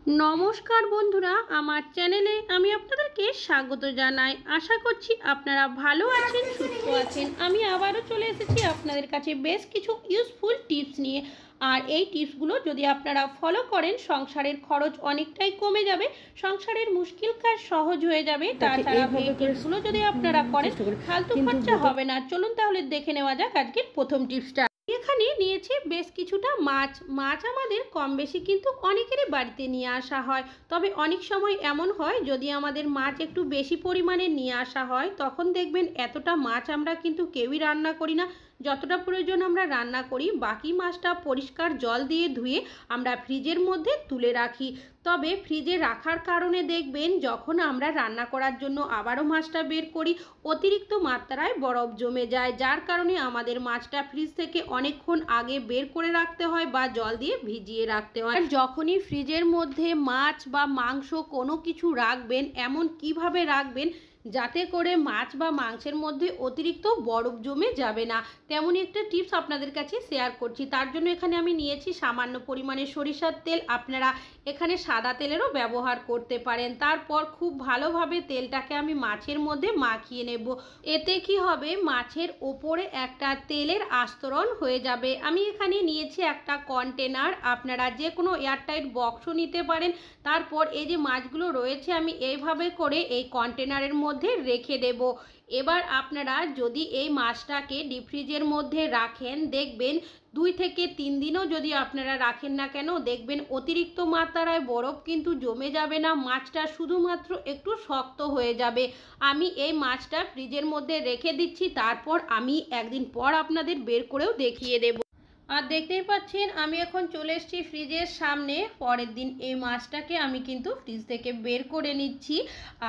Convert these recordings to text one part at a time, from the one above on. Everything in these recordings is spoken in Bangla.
নমস্কার বন্ধুরা, আমার চ্যানেলে আমি আপনাদেরকে স্বাগত জানাই। আশা করছি আপনারা ভালো আছেন, সুস্থ আছেন। আমি আবারও চলে এসেছি আপনাদের কাছে বেশ কিছু ইউজফুল টিপস নিয়ে। আর এই টিপসগুলো যদি আপনারা ফলো করেন, সংসারের খরচ অনেকটাই কমে যাবে, সংসারের মুশকিল কাজ সহজ হয়ে যাবে। তাছাড়া এই টিপসগুলো যদি আপনারা করেন, ফালতু খরচা হবে না। চলুন তাহলে দেখে নেওয়া যাক আজকের প্রথম টিপসটা। এখানে নিয়েছি বেশ কিছুটা মাছ আমাদের কম বেশি কিন্তু অনেকেরই বাড়িতে নিয়ে আসা হয়। তবে অনেক সময় এমন হয়, যদি আমাদের মাছ একটু বেশি পরিমাণে নিয়ে আসা হয়, তখন দেখবেন এতটা মাছ আমরা কিন্তু কেউই রান্না করি না। যতটা প্রয়োজন আমরা রান্না করি, বাকি মাছটা পরিষ্কার জল দিয়ে ধুয়ে আমরা ফ্রিজের মধ্যে তুলে রাখি। তবে ফ্রিজে রাখার কারণে দেখবেন, যখন আমরা রান্না করার জন্য আবারও মাছটা বের করি, অতিরিক্ত মাত্রায় বরফ জমে যায়, যার কারণে আমাদের মাছটা ফ্রিজ থেকে অনেকক্ষণ আগে বের করে রাখতে হয় বা জল দিয়ে ভিজিয়ে রাখতে হয়। আর যখনই ফ্রিজের মধ্যে মাছ বা মাংস কোনো কিছু রাখবেন, এমন কিভাবে রাখবেন যাতে করে মাছ বা মাংসের মধ্যে অতিরিক্ত বরফ জমে যাবে না, তেমনই একটা টিপস আপনাদের কাছে শেয়ার করছি। তার জন্য এখানে আমি নিয়েছি সামান্য পরিমাণে সরিষার তেল। আপনারা এখানে সাদা তেলেরও ব্যবহার করতে পারেন। তারপর খুব ভালোভাবে তেলটাকে আমি মাছের মধ্যে মাখিয়ে নেব। এতে কি হবে, মাছের ওপরে একটা তেলের আস্তরণ হয়ে যাবে। আমি এখানে নিয়েছি একটা কন্টেনার, আপনারা যে কোনো এয়ারটাইট বক্সও নিতে পারেন। তারপর এই যে মাছগুলো রয়েছে, আমি এইভাবে করে এই কন্টেনারের মধ্যে রেখে দেব। এবার আপনারা যদি এই মাছটাকে ডিপ ফ্রিজের মধ্যে রাখেন, দেখবেন 2 থেকে 3 দিনও যদি আপনারা রাখেন না কেন, দেখবেন অতিরিক্ত মাত্রায় বরফ কিন্তু জমে যাবে না, মাছটা শুধুমাত্র একটু শক্ত হয়ে যাবে। আমি এই মাছটা ফ্রিজের মধ্যে রেখে দিচ্ছি, তারপর আমি একদিন পর আপনাদের বের করেও দেখিয়ে দেব। আর দেখতেই পাচ্ছেন আমি এখন চলে এসেছি ফ্রিজের সামনে। পরের দিন এই মাছটাকে আমি কিন্তু ফ্রিজ থেকে বের করে নিচ্ছি,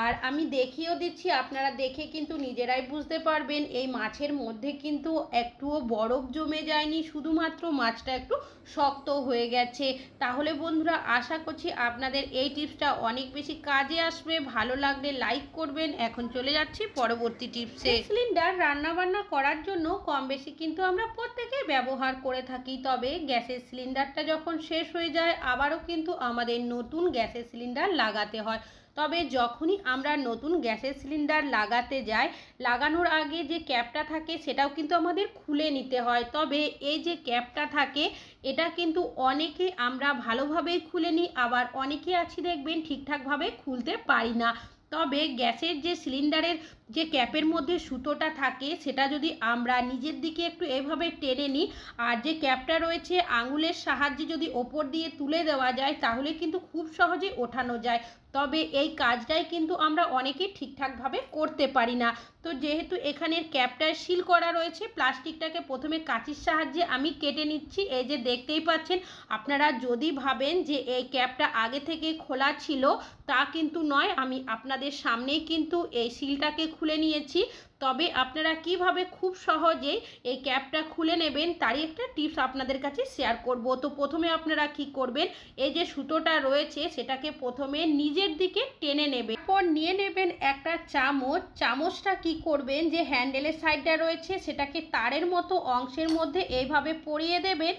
আর আমি দেখিয়েও দিচ্ছি। আপনারা দেখে কিন্তু নিজেরাই বুঝতে পারবেন এই মাছের মধ্যে কিন্তু একটুও বরফ জমে যায়নি, শুধুমাত্র মাছটা একটু শক্ত হয়ে গেছে। তাহলে বন্ধুরা, আশা করছি আপনাদের এই টিপসটা অনেক বেশি কাজে আসবে। ভালো লাগলে লাইক করবেন। এখন চলে যাচ্ছি পরবর্তী টিপসে। সিলিন্ডার রান্নাবান্না করার জন্য কম বেশি কিন্তু আমরা প্রত্যেকেই ব্যবহার করে থাকি। তবে গ্যাসের সিলিন্ডারটা যখন শেষ হয়ে যায়, আবারও কিন্তু আমাদের নতুন গ্যাসের সিলিন্ডার লাগাতে হয়। তবে যখনই আমরা নতুন গ্যাসের সিলিন্ডার লাগাতে যাই, লাগানোর আগে যে ক্যাপটা থাকে সেটাও কিন্তু আমাদের খুলে নিতে হয়। তবে এই যে ক্যাপটা থাকে, এটা কিন্তু অনেকে আমরা ভালোভাবেই খুলে নিই, আবার অনেকে আছি দেখবেন ঠিকঠাকভাবে খুলতে পারি না। তবে গ্যাসের যে সিলিন্ডারের যে ক্যাপের মধ্যে সুতোটা থাকে, সেটা যদি আমরা নিজের দিকে একটু এভাবে টেনে নিই, আর যে ক্যাপটা রয়েছে আঙুলের সাহায্যে যদি ওপর দিয়ে তুলে দেওয়া যায়, তাহলে কিন্তু খুব সহজে ওঠানো যায়। তবে এই কাজটাই কিন্তু আমরা অনেকেই ঠিকঠাকভাবে করতে পারি না। তো যেহেতু এখানের ক্যাপটায় সিল করা রয়েছে, প্লাস্টিকটাকে প্রথমে কাঁচির সাহায্যে আমি কেটে নিচ্ছি। এই যে দেখতেই পাচ্ছেন, আপনারা যদি ভাবেন যে এই ক্যাপটা আগে থেকে খোলা ছিল, তা কিন্তু নয়। আমি আপনাদের সামনেই কিন্তু এই সিলটাকে খুলে নিয়েছি। তবে আপনারা কিভাবে খুব সহজেই এই ক্যাপটা খুলে নেবেন, তারই একটা টিপস আপনাদের কাছে শেয়ার করব। তো প্রথমে আপনারা কি করবেন, এই যে সুতোটা রয়েছে সেটাকে প্রথমে নিজের দিকে টেনে নেবেন। তারপর নিয়ে নেবেন একটা চামচ। চামচটা কি করবেন, যে হ্যান্ডেলের সাইডটা রয়েছে সেটাকে তারের মতো অংশের মধ্যে এইভাবে পরিয়ে দেবেন।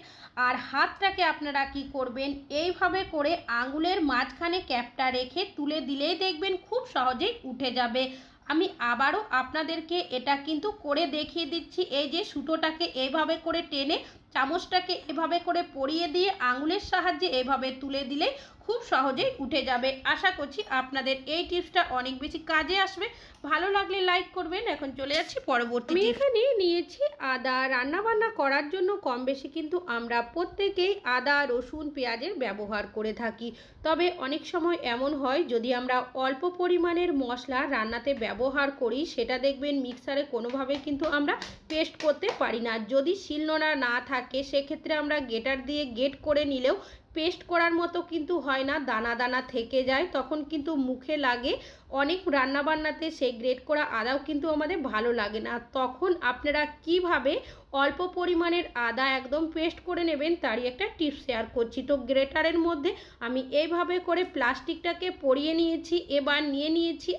আর হাতটাকে আপনারা কি করবেন, এইভাবে করে আঙুলের মাঝখানে ক্যাপটা রেখে তুলে দিলেই দেখবেন খুব সহজেই উঠে যাবে। আমি আবারও আপনাদেরকে এটা কিন্তু করে দেখিয়ে দিচ্ছি। এই যে সুতোটাকে এইভাবে করে টেনে চামচটাকে এভাবে করে পরিয়ে দিয়ে আঙুলের সাহায্যে এভাবে তুলে দিলে খুব সহজেই উঠে যাবে। আশা করছি আপনাদের এই টিপসটা অনেক বেশি কাজে আসবে। ভালো লাগলে লাইক করবেন। এখন চলে যাচ্ছি পরবর্তী। আমি এখানে নিয়েছি আদা। রান্নাবান্না করার জন্য কম বেশি কিন্তু আমরা প্রত্যেকেই আদা, রসুন, পেঁয়াজের ব্যবহার করে থাকি। তবে অনেক সময় এমন হয়, যদি আমরা অল্প পরিমাণের মশলা রান্নাতে ব্যবহার করি, সেটা দেখবেন মিক্সারে কোনোভাবে কিন্তু আমরা পেস্ট করতে পারি না। যদি শিলনোড়া না থাকে, সেক্ষেত্রে আমরা গ্রেটার দিয়ে গ্রেট করে নিলেও পেস্ট করার মতো কিন্তু হয় না, দানা দানা থেকে যায়, তখন কিন্তু মুখে লাগে। অনেক রান্নাবান্নাতে সেই গ্রেট করা আদাও কিন্তু আমাদের ভালো লাগে না। তখন আপনারা কিভাবে অল্প পরিমাণের আদা একদম পেস্ট করে নেবেন, তারই একটা টিপস শেয়ার করছি। তো গ্রেটারের মধ্যে আমি এইভাবে করে প্লাস্টিকটাকে পরিয়ে নিয়েছি। এবার নিয়ে নিয়েছি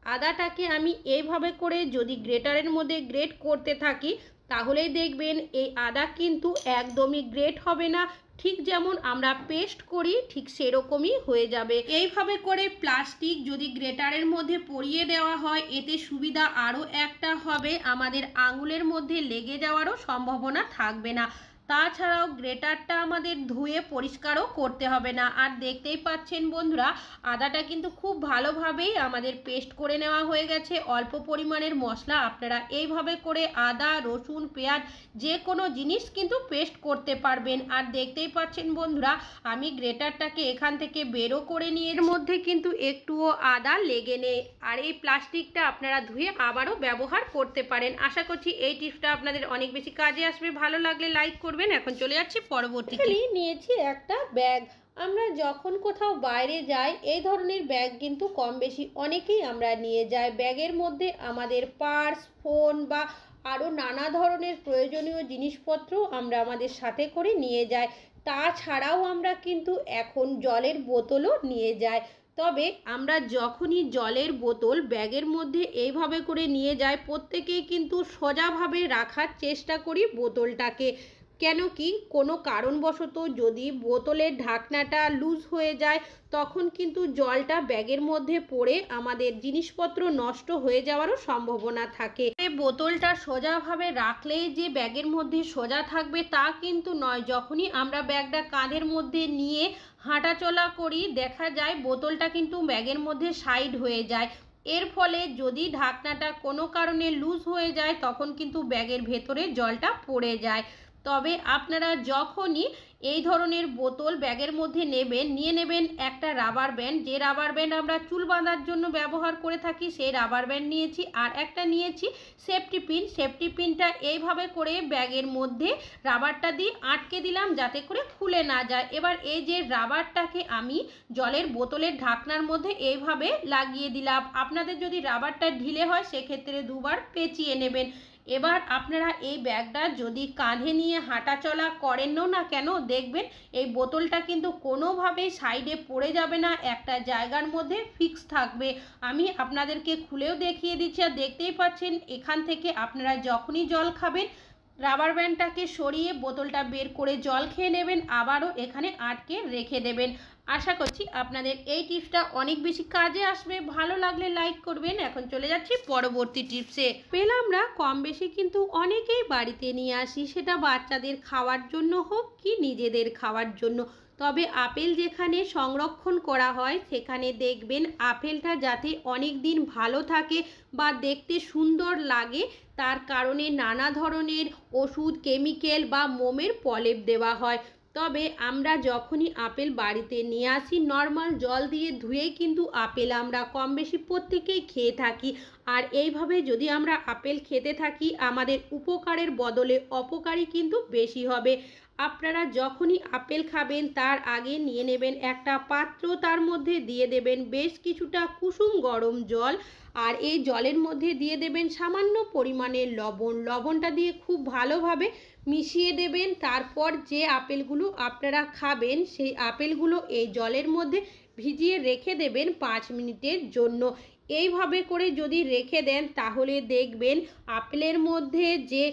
আদাটাকে আমি এইভাবে করে যদি গ্রেটারের মধ্যে গ্রেট করতে থাকি, তাহলেই দেখবেন এই আদা কিন্তু একদমই গ্রেট হবে না, ঠিক যেমন আমরা পেস্ট করি ঠিক সেরকমই হয়ে যাবে। এইভাবে করে প্লাস্টিক যদি গ্রেটারের মধ্যে পরিয়ে দেওয়া হয় এতে সুবিধা আরও একটা হবে, আমাদের আঙুলের মধ্যে লেগে যাওয়ারও সম্ভাবনা থাকবে না। তাছাড়াও গ্রেটারটা আমাদের ধুয়ে পরিষ্কারও করতে হবে না। আর দেখতেই পাচ্ছেন বন্ধুরা, আদাটা কিন্তু খুব ভালোভাবেই আমাদের পেস্ট করে নেওয়া হয়ে গেছে। অল্প পরিমাণের মশলা আপনারা এইভাবে করে আদা, রসুন, পেঁয়াজ যে কোনো জিনিস কিন্তু পেস্ট করতে পারবেন। আর দেখতেই পাচ্ছেন বন্ধুরা, আমি গ্রেটারটাকে এখান থেকে বেরো করে নিয়ে এর মধ্যে কিন্তু একটুও আদা লেগে নেই। আর এই প্লাস্টিকটা আপনারা ধুয়ে আবারও ব্যবহার করতে পারেন। আশা করছি এই টিপসটা আপনাদের অনেক বেশি কাজে আসবে। ভালো লাগলে লাইক করবেন। এখন চলে যাচ্ছি পরবর্তী। নিয়েছি একটা ব্যাগ। আমরা যখন কোথাও বাইরে যাই এই ধরনের ব্যাগ কিন্তু কম বেশি অনেকেই আমরা নিয়ে যাই। ব্যাগের মধ্যে আমাদের পার্স, ফোন বা আরও নানা ধরনের প্রয়োজনীয় জিনিসপত্র আমরা আমাদের সাথে করে নিয়ে যাই। তাছাড়াও আমরা কিন্তু এখন জলের বোতলও নিয়ে যাই। তবে আমরা যখনই জলের বোতল ব্যাগের মধ্যে এইভাবে করে নিয়ে যাই প্রত্যেকেই কিন্তু সোজাভাবে রাখার চেষ্টা করি বোতলটাকে। কেন কি কোনো কারণবশত যদি বোতলের ঢাকনাটা লুজ হয়ে যায় তখন কিন্তু জলটা ব্যাগের মধ্যে পড়ে আমাদের জিনিসপত্র নষ্ট হয়ে যাওয়ারও সম্ভাবনা থাকে। বোতলটা সোজাভাবে রাখলেই যে ব্যাগের মধ্যে সোজা থাকবে তা কিন্তু নয়। যখনই আমরা ব্যাগটা কাঁধের মধ্যে নিয়ে হাঁটাচলা করি দেখা যায় বোতলটা কিন্তু ব্যাগের মধ্যে সাইড হয়ে যায়। এর ফলে যদি ঢাকনাটা কোনো কারণে লুজ হয়ে যায় তখন কিন্তু ব্যাগের ভেতরে জলটা পড়ে যায়। তবে আপনারা যখনই এই ধরনের বোতল ব্যাগের মধ্যে নেবেন, নিয়ে নেবেন একটা রাবার ব্যান্ড। যে রাবার ব্যান্ড আমরা চুল বাঁধার জন্য ব্যবহার করে থাকি সেই রাবার ব্যান্ড নিয়েছি। আর একটা নিয়েছি সেফটি পিন। সেফটি পিনটা এইভাবে করে ব্যাগের মধ্যে রাবারটা দিয়ে আটকে দিলাম যাতে করে খুলে না যায়। এবার এই যে রাবারটাকে আমি জলের বোতলের ঢাকনার মধ্যে এইভাবে লাগিয়ে দিলাম। আপনাদের যদি রাবারটা ঢিলে হয় সেক্ষেত্রে দুবার পেঁচিয়ে নেবেন। এবার আপনারা এই ব্যাগটা যদি কাঁধে নিয়ে হাঁটাচলা করেনও না কেন দেখবেন এই বোতলটা কিন্তু কোনোভাবেই সাইডে পড়ে যাবে না, একটা জায়গার মধ্যে ফিক্স থাকবে। আমি আপনাদেরকে খুলেও দেখিয়ে দিচ্ছি। আর দেখতেই পাচ্ছেন এখান থেকে আপনারা যখনই জল খাবেন রাবার ব্যান্ডটাকে সরিয়ে বোতলটা বের করে জল খেয়ে নেবেন, আবারও এখানে আটকে রেখে দেবেন। আশা করছি আপনাদের এই টিপসটা অনেক বেশি কাজে আসবে। ভালো লাগলে লাইক করবেন। এখন চলে যাচ্ছি পরবর্তী টিপসে। আপেল আমরা কম বেশি কিন্তু অনেকেই বাড়িতে নিয়ে আসি, সেটা বাচ্চাদের খাওয়ার জন্য হোক কি নিজেদের খাওয়ার জন্য। তবে আপেল যেখানে সংরক্ষণ করা হয় সেখানে দেখবেন আপেলটা যাতে অনেক দিন ভালো থাকে বা দেখতে সুন্দর লাগে তার কারণে নানা ধরনের ওষুধ, কেমিক্যাল বা মোমের প্রলেপ দেওয়া হয়। তবে আমরা যখনই আপেল বাড়িতে নিয়ে আসি নর্মাল জল দিয়ে ধুয়েই কিন্তু আপেল আমরা কম বেশি প্রত্যেকেই খেয়ে থাকি। আর এইভাবে যদি আমরা আপেল খেতে থাকি আমাদের উপকারের বদলে অপকারই কিন্তু বেশি হবে। আপনারা যখনই আপেল খাবেন তার আগে নিয়ে নেবেন একটা পাত্র, তার মধ্যে দিয়ে দেবেন বেশ কিছুটা কুসুম গরম জল। আর এই জলের মধ্যে দিয়ে দেবেন সামান্য পরিমাণের লবণ। লবণটা দিয়ে খুব ভালোভাবে মিশিয়ে দেবেন। তারপর যে আপেলগুলো আপনারা খাবেন সেই আপেলগুলো এই জলের মধ্যে ভিজিয়ে রেখে দেবেন 5 মিনিটের জন্য। এইভাবে করে যদি রেখে দেন তাহলে দেখবেন আপেলের মধ্যে যে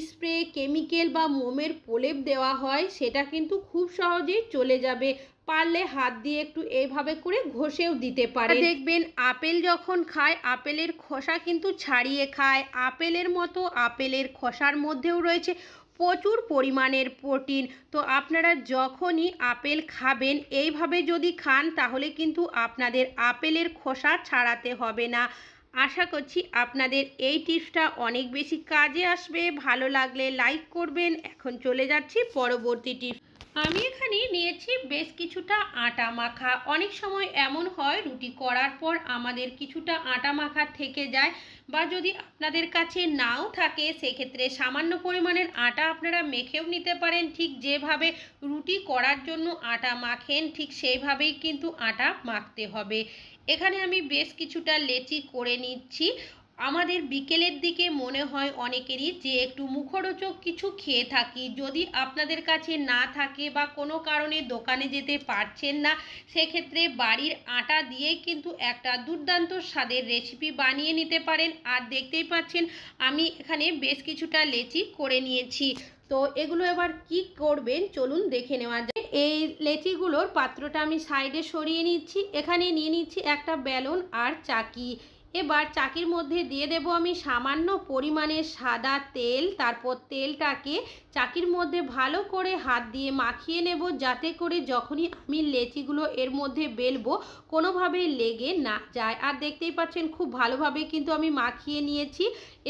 স্প্রে, কেমিক্যাল বা মোমের প্রলেপ দেওয়া হয় সেটা কিন্তু খুব সহজেই চলে যাবে। পারলে হাত দিয়ে একটু এইভাবে করে ঘষেও দিতে পারে। দেখবেন আপেল যখন খায় আপেলের খোসা কিন্তু ছাড়িয়ে খায়। আপেলের মতো আপেলের খোসার মধ্যেও রয়েছে প্রচুর পরিমাণের প্রোটিন। তো আপনারা যখনই আপেল খাবেন এইভাবে যদি খান তাহলে কিন্তু আপনাদের আপেলের খোসা ছাড়াতে হবে না। আশা করছি আপনাদের এই টিপসটা অনেক বেশি কাজে আসবে। ভালো লাগলে লাইক করবেন। এখন চলে যাচ্ছি পরবর্তী টিপস। আমি এখানে নিয়েছি বেশ কিছুটা আটা মাখা। অনেক সময় এমন হয় রুটি করার পর আমাদের কিছুটা আটা মাখা থেকে যায়, বা যদি আপনাদের কাছে নাও থাকে সেক্ষেত্রে সামান্য পরিমাণের আটা আপনারা মেখেও নিতে পারেন। ঠিক যেভাবে রুটি করার জন্য আটা মাখেন ঠিক সেইভাবেই কিন্তু আটা মাখতে হবে। এখানে আমি বেশ কিছুটা লেচি করে নিচ্ছি। আমাদের বিকেলের দিকে মনে হয় অনেকেরই যে একটু মুখরোচক কিছু খেয়ে থাকি। যদি আপনাদের কাছে না থাকে বা কোনো কারণে দোকানে যেতে পারছেন না সেক্ষেত্রে বাড়ির আটা দিয়ে কিন্তু একটা দুর্দান্ত স্বাদের রেসিপি বানিয়ে নিতে পারেন। আর দেখতেই পাচ্ছেন আমি এখানে বেশ কিছুটা লেচি করে নিয়েছি। তো এগুলো এবার কি করবেন চলুন দেখে নেওয়া যায়। এই লেচিগুলোর পাত্রটা আমি সাইডে সরিয়ে নিচ্ছি। এখানে নিয়ে নিচ্ছি একটা বেলুন আর চাকি। এবার চাকির মধ্যে দিয়ে দেব আমি সামান্য পরিমাণে সাদা তেল। তারপর তেলটাকে চাকির মধ্যে ভালো করে হাত দিয়ে মাখিয়ে নেব, যাতে করে যখনই আমি লেচিগুলো এর মধ্যে বেলবো কোনোভাবে লেগে না যায়। আর দেখতেই পাচ্ছেন খুব ভালোভাবে কিন্তু আমি মাখিয়ে নিয়েছি।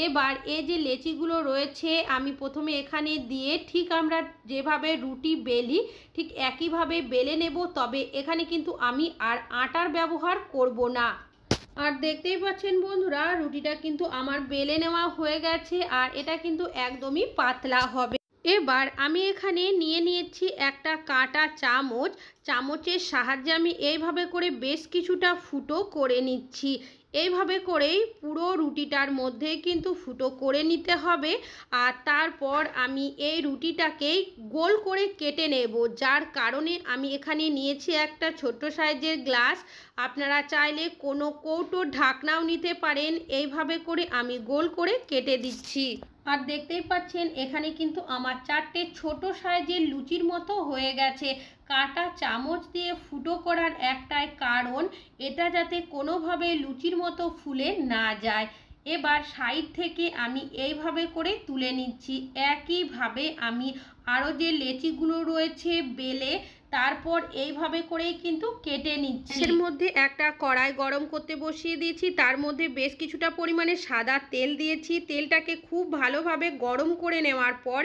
এবার এই যে লেচিগুলো রয়েছে আমি প্রথমে এখানে দিয়ে ঠিক আমরা যেভাবে রুটি বেলি ঠিক একইভাবে বেলে নেব। তবে এখানে কিন্তু আমি আর আটার ব্যবহার করব না। আর দেখতেই পাচ্ছেন বন্ধুরা, রুটিটা কিন্তু আমার বেলে নেওয়া হয়ে গেছে আর এটা কিন্তু একদমই পাতলা হবে। এবার আমি এখানে নিয়ে নিয়েছি একটা কাঁটা চামচ। চামচের সাহায্যে আমি এইভাবে করে বেশ কিছুটা ফুটো করে নিচ্ছি। এইভাবে করেই পুরো রুটিটার মধ্যে কিন্তু ফুটো করে নিতে হবে। আর তারপর আমি এই রুটিটাকেই গোল করে কেটে নেব, যার কারণে আমি এখানে নিয়েছি একটা ছোট্ট সাইজের গ্লাস। আপনারা চাইলে কোনো কৌটোর ঢাকনাও নিতে পারেন। এইভাবে করে আমি গোল করে কেটে দিচ্ছি। আর দেখতেই পাচ্ছেন এখানে কিন্তু আমার 4টে ছোট সাইজের লুচির মতো হয়ে গেছে। কাঁটা চামচ দিয়ে ফুটো করার একটাই কারণ, এটা যাতে কোনোভাবে লুচির মতো ফুলে না যায়। এবার সাইড থেকে আমি এইভাবে করে তুলে নিচ্ছি। একইভাবে আমি আরও যে লেচিগুলো রয়েছে বেলে তারপর এইভাবে করেই কিন্তু কেটে নিচ্ছি। এর মধ্যে একটা কড়াই গরম করতে বসিয়ে দিয়েছি, তার মধ্যে বেশ কিছুটা পরিমাণে সাদা তেল দিয়েছি। তেলটাকে খুব ভালোভাবে গরম করে নেওয়ার পর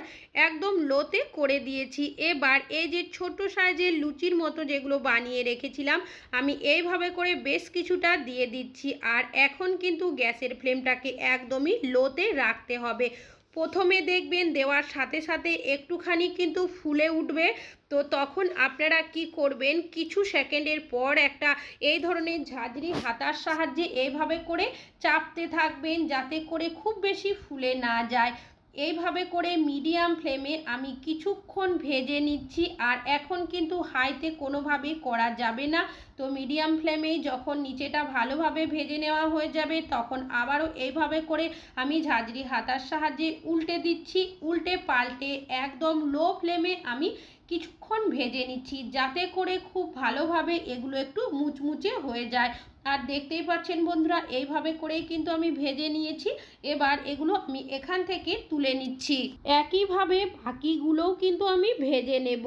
একদম লোতে করে দিয়েছি। এবার এই যে ছোট সাইজের লুচির মতো যেগুলো বানিয়ে রেখেছিলাম আমি এইভাবে করে বেশ কিছুটা দিয়ে দিচ্ছি। আর এখন কিন্তু গ্যাসের ফ্লেমটাকে একদমই লোতে রাখতে হবে। প্রথমে দেখবেন দেওয়ার সাথে সাথে একটুখানি কিন্তু ফুলে উঠবে, তো তখন আপনারা কি করবেন, কিছু সেকেন্ডের পর একটা এই ধরনের ঝাঁঝরি হাতার সাহায্যে এইভাবে করে চাপতে থাকবেন, যাতে করে খুব বেশি ফুলে না যায়। এইভাবে করে মিডিয়াম ফ্লেমে আমি কিছুক্ষণ ভেজে নিচ্ছি। আর এখন কিন্তু হাইতে কোনোভাবেই করা যাবে না। তো মিডিয়াম ফ্লেমেই যখন নিচেটা ভালোভাবে ভেজে নেওয়া হয়ে যাবে তখন আবারও এইভাবে করে আমি ঝাঁঝরি হাতার সাহায্যে উল্টে দিচ্ছি। উল্টে পাল্টে একদম লো ফ্লেমে আমি কিছুক্ষণ ভেজে নিচ্ছি, যাতে করে খুব ভালোভাবে এগুলো একটু মুচমুচে হয়ে যায়। আর দেখতেই পাচ্ছেন বন্ধুরা, এইভাবে করেই কিন্তু আমি ভেজে নিয়েছি। এবার এগুলো আমি এখান থেকে তুলে নিচ্ছি। একইভাবে বাকিগুলোও কিন্তু আমি ভেজে নেব,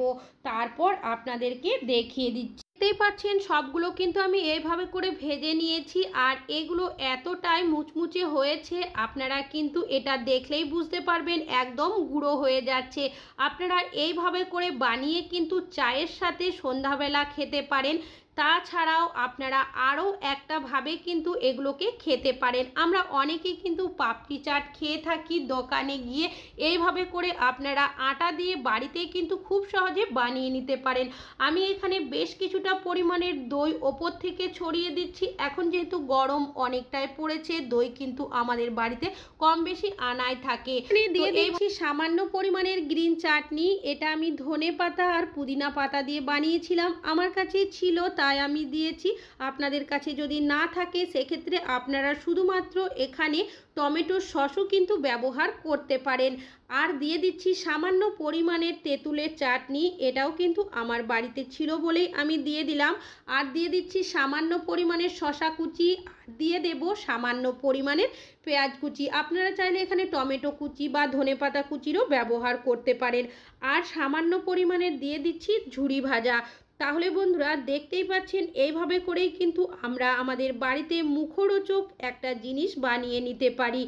তারপর আপনাদেরকে দেখিয়ে দিচ্ছি। দেখতেই পাচ্ছেন সবগুলো কিন্তু আমি এইভাবে করে ভেজে নিয়েছি। আর এগুলো এতটাই মুচমুচে হয়েছে আপনারা কিন্তু এটা দেখলেই বুঝতে পারবেন একদম গুঁড়ো হয়ে যাচ্ছে। আপনারা এইভাবে করে বানিয়ে কিন্তু চায়ের সাথে সন্ধ্যাবেলা খেতে পারেন। তাছাড়াও আপনারা আরও একটা ভাবে কিন্তু এগুলোকে খেতে পারেন। আমরা অনেকেই কিন্তু পাপড়ি চাট খেয়ে থাকি দোকানে গিয়ে। এইভাবে করে আপনারা আটা দিয়ে বাড়িতেই কিন্তু খুব সহজে বানিয়ে নিতে পারেন। আমি এখানে বেশ কিছুটা পরিমাণের দই ওপর থেকে ছড়িয়ে দিচ্ছি। এখন যেহেতু গরম অনেকটাই পড়েছে, দই কিন্তু আমাদের বাড়িতে কম বেশি আনাই থাকে। দিয়ে দিচ্ছি সামান্য পরিমাণের গ্রিন চাটনি। এটা আমি ধনে পাতা আর পুদিনা পাতা দিয়ে বানিয়েছিলাম, আমার কাছে ছিল তাই আমি দিয়েছি। আপনাদের কাছে যদি না থাকে সেক্ষেত্রে আপনারা শুধুমাত্র এখানে টমেটো সসও কিন্তু ব্যবহার করতে পারেন। আর দিয়ে দিচ্ছি সামান্য পরিমাণের তেঁতুলের চাটনি, এটাও কিন্তু আমার বাড়িতে ছিল বলেই আমি দিয়ে দিলাম। আর দিয়ে দিচ্ছি সামান্য পরিমাণের শসা কুচি, আর দিয়ে দেব সামান্য পরিমাণের পেঁয়াজ কুচি। আপনারা চাইলে এখানে টমেটো কুচি বা ধনেপাতা কুচিরও ব্যবহার করতে পারেন। আর সামান্য পরিমাণের দিয়ে দিচ্ছি ঝুরি ভাজা। তাহলে বন্ধুরা দেখতেই পাচ্ছেন এইভাবে করেই কিন্তু আমরা আমাদের বাড়িতে মুখরোচক একটা জিনিস বানিয়ে নিতে পারি।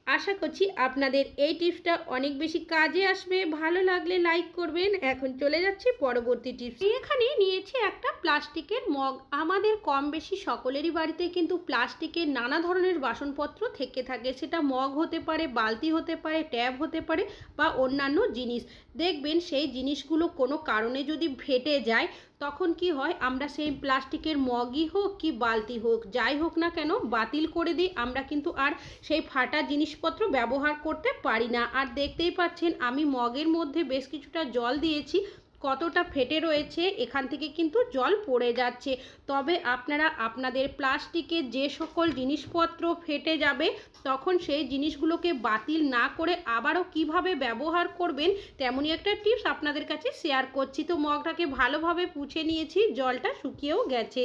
আশা করছি আপনাদের এই টিপসটা অনেক বেশি কাজে আসবে। ভালো লাগলে লাইক করবেন। এখন চলে যাচ্ছি পরবর্তী টিপস। এখানে নিয়েছি একটা প্লাস্টিকের মগ। আমাদের কম বেশি সকলেরই বাড়িতে কিন্তু প্লাস্টিকের নানা ধরনের বাসনপত্র থেকে থাকে। সেটা মগ হতে পারে, বালতি হতে পারে, ট্যাব হতে পারে বা অন্যান্য জিনিস। দেখবেন সেই জিনিসগুলো কোনো কারণে যদি ফেটে যায় তখন কি হয়, আমরা সেই প্লাস্টিকের মগই হোক কি বালতি হোক যাই হোক না কেন বাতিল করে দিই। আমরা কিন্তু আর সেই ফাটা জিনিসপত্র ব্যবহার করতে পারি না। আর দেখতেই পাচ্ছেন আমি মগের মধ্যে বেশ কিছুটা জল দিয়েছি। কতটা ফেটে রয়েছে, এখান থেকে কিন্তু জল পড়ে যাচ্ছে। তবে আপনারা আপনাদের প্লাস্টিকের যে সকল জিনিসপত্র ফেটে যাবে তখন সেই জিনিসগুলোকে বাতিল না করে আবারও কিভাবে ব্যবহার করবেন তেমনই একটা টিপস আপনাদের কাছে শেয়ার করছি। তো মগটাকে ভালোভাবে পুছে নিয়েছি, জলটা শুকিয়েও গেছে।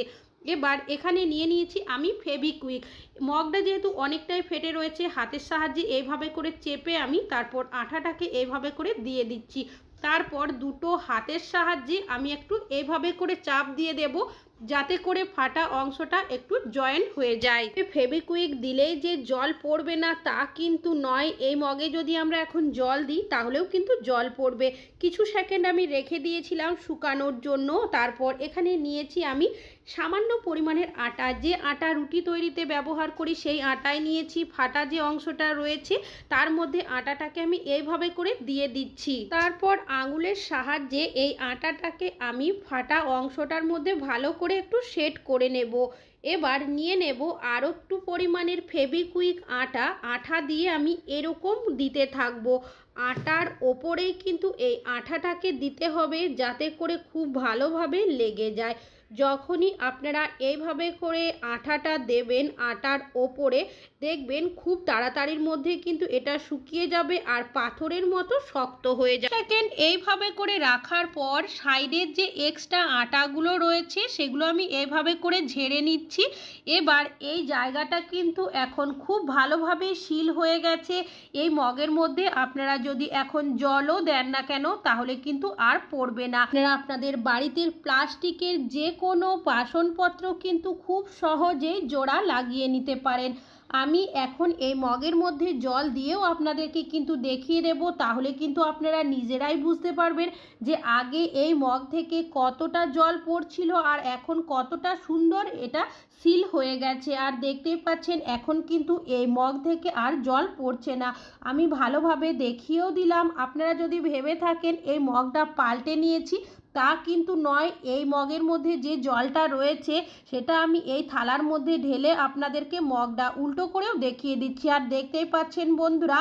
এবার এখানে নিয়ে নিয়েছি আমি ফেভিকুইক। মগটা যেহেতু অনেকটাই ফেটে রয়েছে, হাতের সাহায্যে এইভাবে করে চেপে আমি তারপর আঠাটাকে এইভাবে করে দিয়ে দিচ্ছি। তারপর দুটো হাতের সাহায্যে আমি একটু এইভাবে করে চাপ দিয়ে দেব, যাতে করে ফাটা অংশটা একটু জয়েন্ট হয়ে যায়। ফেভিকুইক দিলেই যে জল পড়বে না তা কিন্তু নয়। এই মগে যদি আমরা এখন জল দিই তাহলেও কিন্তু জল পড়বে। কিছু সেকেন্ড আমি রেখে দিয়েছিলাম শুকানোর জন্য। তারপর এখানে নিয়েছি আমি সামান্য পরিমাণের আটা, যে আটা রুটি তৈরিতে ব্যবহার করি সেই আটাই নিয়েছি। ফাটা যে অংশটা রয়েছে তার মধ্যে আটাটাকে আমি এইভাবে করে দিয়ে দিচ্ছি। তারপর আঙুলের সাহায্যে এই আটাটাকে আমি ফাটা অংশটার মধ্যে ভালো করে একটু সেট করে নেব। এবার নিয়ে নেব আরও একটু পরিমাণের ফেভিকুইক আঠা দিয়ে আমি এরকম দিতে থাকবো। আটার ওপরেই কিন্তু এই আঠাটাকে দিতে হবে যাতে করে খুব ভালোভাবে লেগে যায়। যখনই আপনারা এইভাবে করে আঠাটা দেবেন আটার ওপরে, দেখবেন খুব তাড়াতাড়ির মধ্যে কিন্তু এটা শুকিয়ে যাবে আর পাথরের মতো শক্ত হয়ে যাবে। সেকেন্ড এইভাবে করে রাখার পর সাইডের যে এক্সট্রা আটাগুলো রয়েছে সেগুলো আমি এইভাবে করে ঝেড়ে নিচ্ছি। এবার এই জায়গাটা কিন্তু এখন খুব ভালোভাবে সিল হয়ে গেছে। এই মগের মধ্যে আপনারা যদি এখন জলও দেন না কেন তাহলে কিন্তু আর পড়বে না। আপনারা আপনাদের বাড়িতে প্লাস্টিকের যে কোনো বাসনপত্র কিন্তু খুব সহজেই জোড়া লাগিয়ে নিতে পারেন। আমি এখন এই মগের মধ্যে জল দিয়েও আপনাদেরকে কিন্তু দেখিয়ে দেব, তাহলে কিন্তু আপনারা নিজেরাই বুঝতে পারবেন যে আগে এই মগ থেকে কতটা জল পড়ছিল আর এখন কতটা সুন্দর এটা সিল হয়ে গেছে। আর দেখতেই পাচ্ছেন এখন কিন্তু এই মগ থেকে আর জল পড়ছে না। আমি ভালোভাবে দেখিয়েও দিলাম। আপনারা যদি ভেবে থাকেন এই মগটা পাল্টে নিয়েছি, তা কিন্তু নয়। এই মগের মধ্যে যে জলটা রয়েছে সেটা আমি এই থালার মধ্যে ঢেলে আপনাদেরকে মগটা উল্টো করেও দেখিয়ে দিচ্ছি। আর দেখতেই পাচ্ছেন বন্ধুরা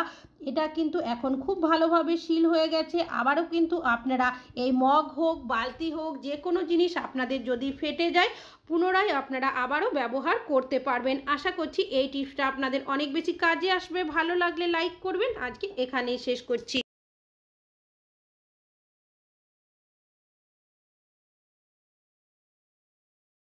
এটা কিন্তু এখন খুব ভালোভাবে সিল হয়ে গেছে। আবারও কিন্তু আপনারা এই মগ হোক বালতি হোক যে কোনো জিনিস আপনাদের যদি ফেটে যায় পুনরায় আপনারা আবারও ব্যবহার করতে পারবেন। আশা করছি এই টিপসটা আপনাদের অনেক বেশি কাজে আসবে। ভালো লাগলে লাইক করবেন। আজকে এখানেই শেষ করছি।